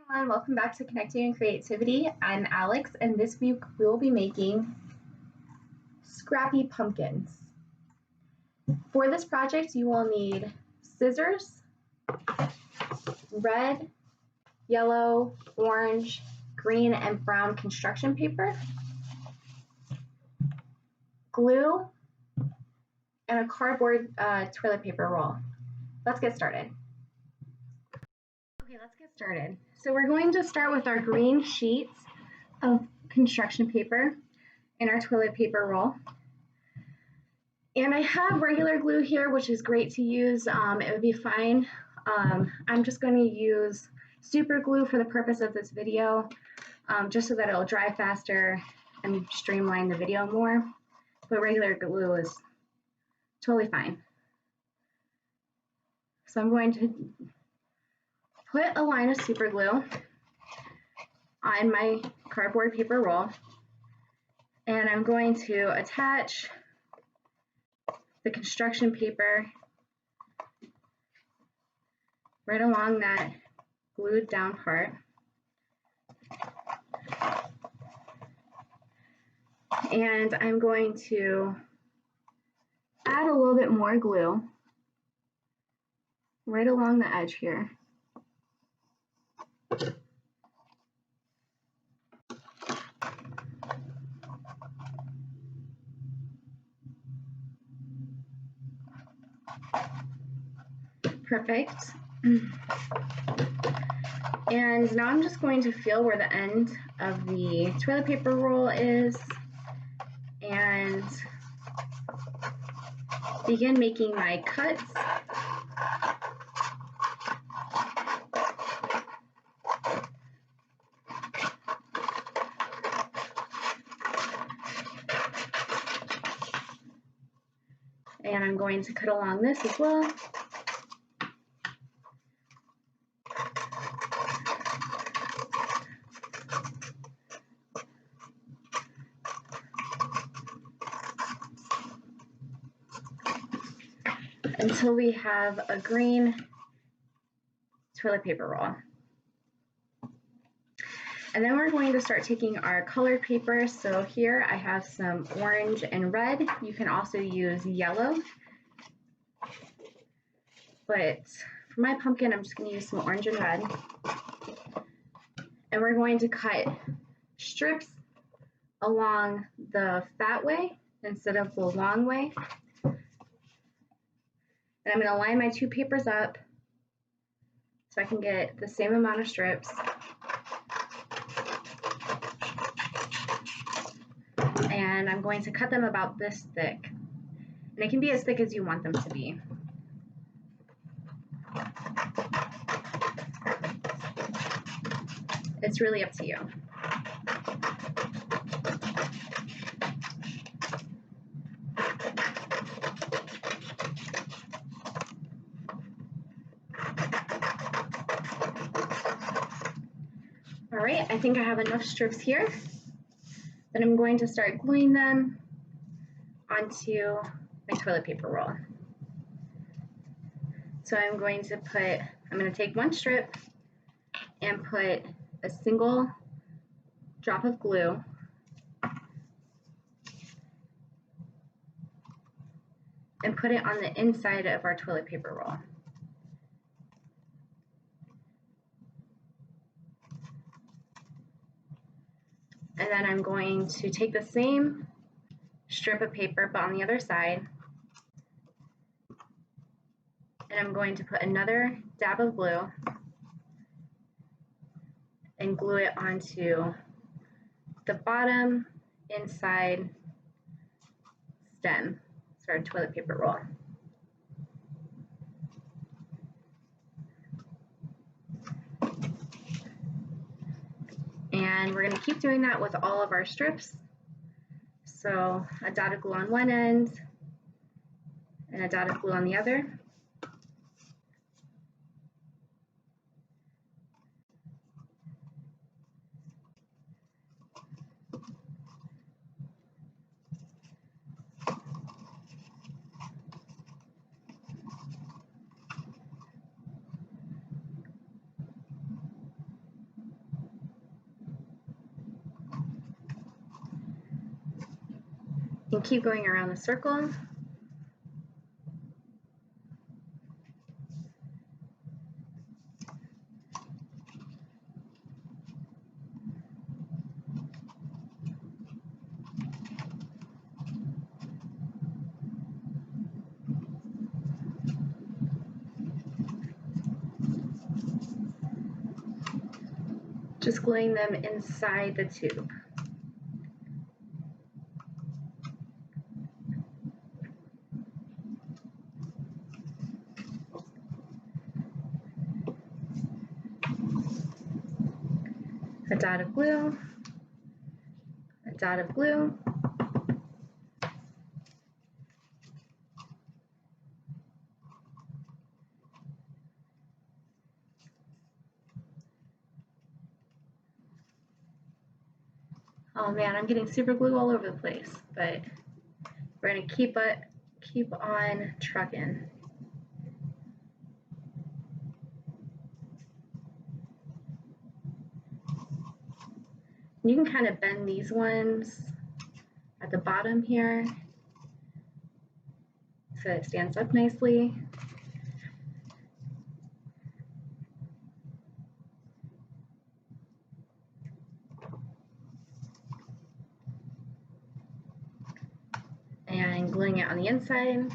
everyone, welcome back to Connecting and Creativity. I'm Alex, and this week we will be making Scrappy pumpkins. For this project, you will need scissors, red, yellow, orange, green, and brown construction paper, glue, and a cardboard toilet paper roll. Let's get started. Okay, let's get started. So we're going to start with our green sheets of construction paper and our toilet paper roll. And I have regular glue here, which is great to use. It would be fine. I'm just going to use super glue for the purpose of this video, just so that it'll dry faster and streamline the video more. But regular glue is totally fine. So I'm going to put a line of super glue on my cardboard paper roll, and I'm going to attach the construction paper right along that glued down part. And I'm going to add a little bit more glue right along the edge here. Perfect. And now I'm just going to feel where the end of the toilet paper roll is and begin making my cuts. And I'm going to cut along this as well. Until we have a green toilet paper roll. And then we're going to start taking our colored paper. So here I have some orange and red. You can also use yellow. But for my pumpkin, I'm just going to use some orange and red. And we're going to cut strips along the fat way instead of the long way. And I'm going to line my two papers up so I can get the same amount of strips. And I'm going to cut them about this thick. And it can be as thick as you want them to be. It's really up to you. All right, I think I have enough strips here. Then I'm going to start gluing them onto my toilet paper roll. So I'm going to take one strip and put a single drop of glue and put it on the inside of our toilet paper roll. And then I'm going to take the same strip of paper, but on the other side, and I'm going to put another dab of glue and glue it onto the bottom inside stem, so our toilet paper roll. And we're going to keep doing that with all of our strips. So a dot of glue on one end and a dot of glue on the other. And keep going around the circle. Just gluing them inside the tube. A dot of glue, a dot of glue, oh man, I'm getting super glue all over the place, but we're gonna keep on trucking. You can kind of bend these ones at the bottom here so it stands up nicely. And gluing it on the inside.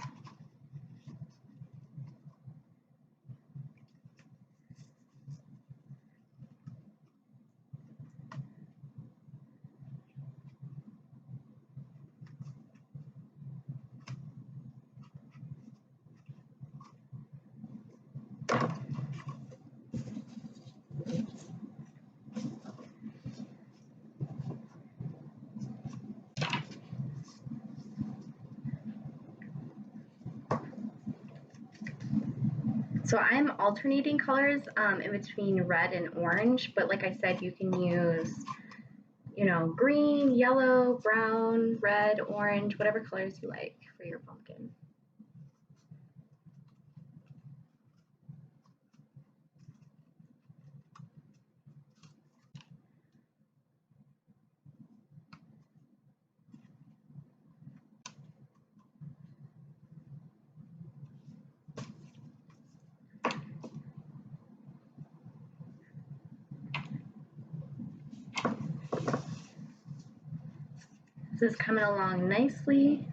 So I'm alternating colors in between red and orange, but like I said, you can use, you know, green, yellow, brown, red, orange, whatever colors you like for your pumpkin. This is coming along nicely.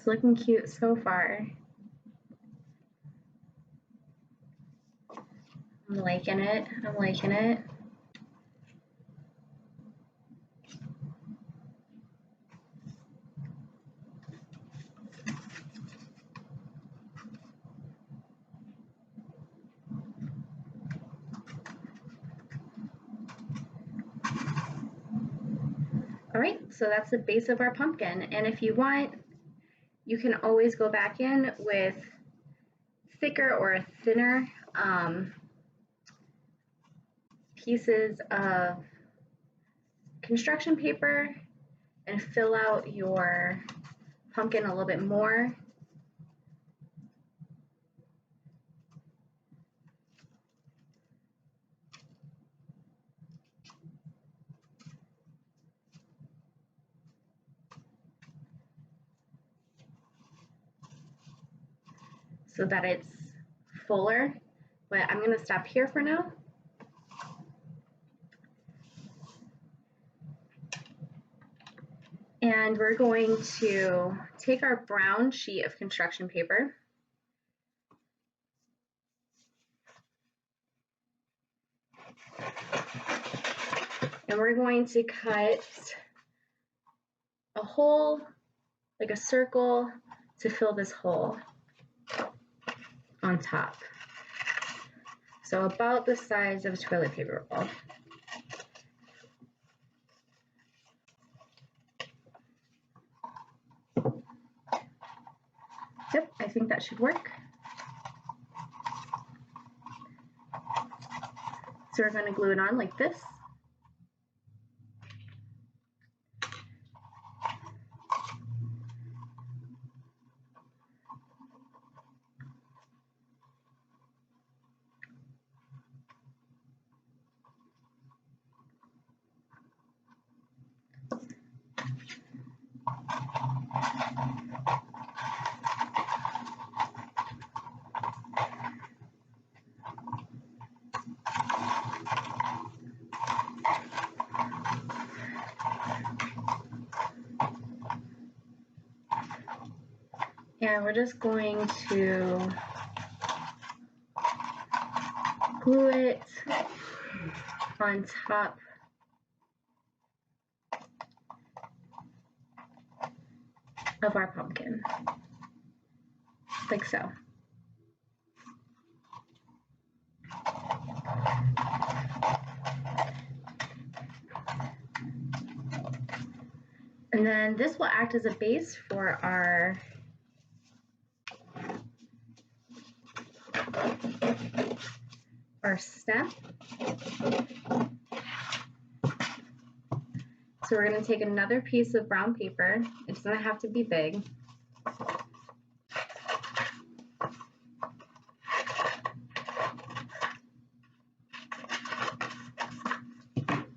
It's looking cute so far. I'm liking it. I'm liking it. All right, so that's the base of our pumpkin. And if you want, you can always go back in with thicker or thinner pieces of construction paper and fill out your pumpkin a little bit more. So that it's fuller, but I'm gonna stop here for now. And we're going to take our brown sheet of construction paper And we're going to cut a hole, like a circle, to fill this hole on top. So about the size of a toilet paper roll. Yep, I think that should work. So we're going to glue it on like this. And we're just going to glue it on top of our pumpkin, like so. And then this will act as a base for our stem. So we're going to take another piece of brown paper. It doesn't have to be big.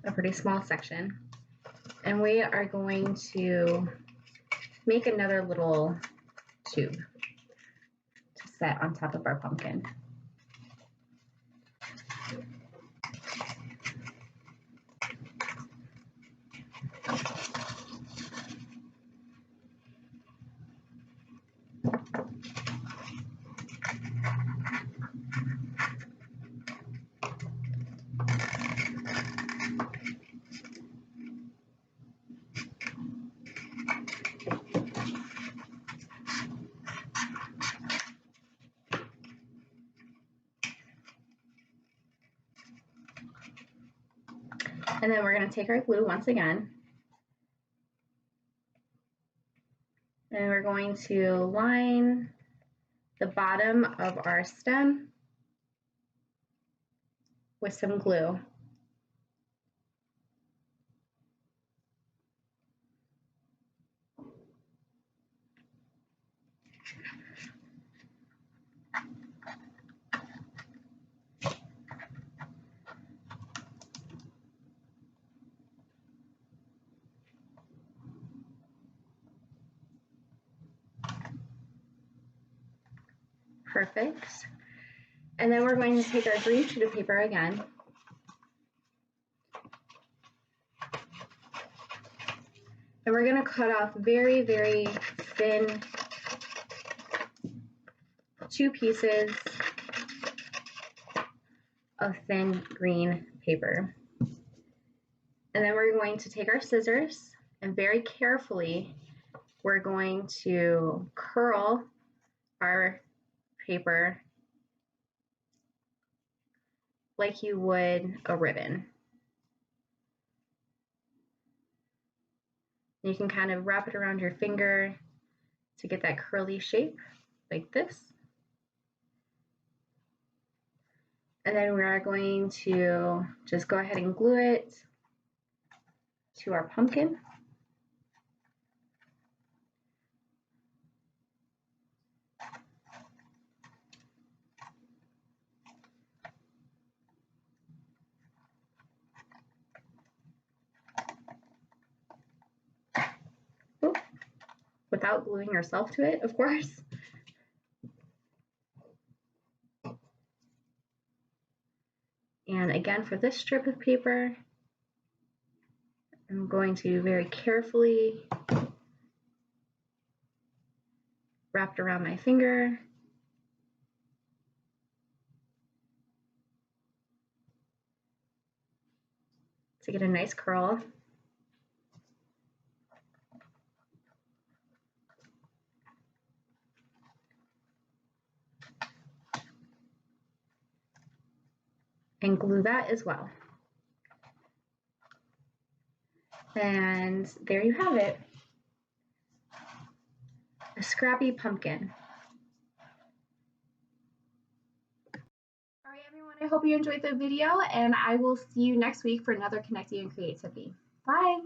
A pretty small section. And we are going to make another little tube to set on top of our pumpkin. And then we're going to take our glue once again, and we're going to line the bottom of our stem with some glue. Perfect. And then we're going to take our green sheet of paper again. And we're going to cut off very, very thin 2 pieces of thin green paper. And then we're going to take our scissors and very carefully we're going to curl our paper like you would a ribbon. You can kind of wrap it around your finger to get that curly shape like this. And then we are going to just go ahead and glue it to our pumpkin. Ooh, without gluing yourself to it, of course. And again, for this strip of paper, I'm going to very carefully wrap it around my finger. to get a nice curl. And glue that as well. And there you have it, a Scrappy pumpkin. All right, everyone, I hope you enjoyed the video, and I will see you next week for another Connecting and Creativity. Bye.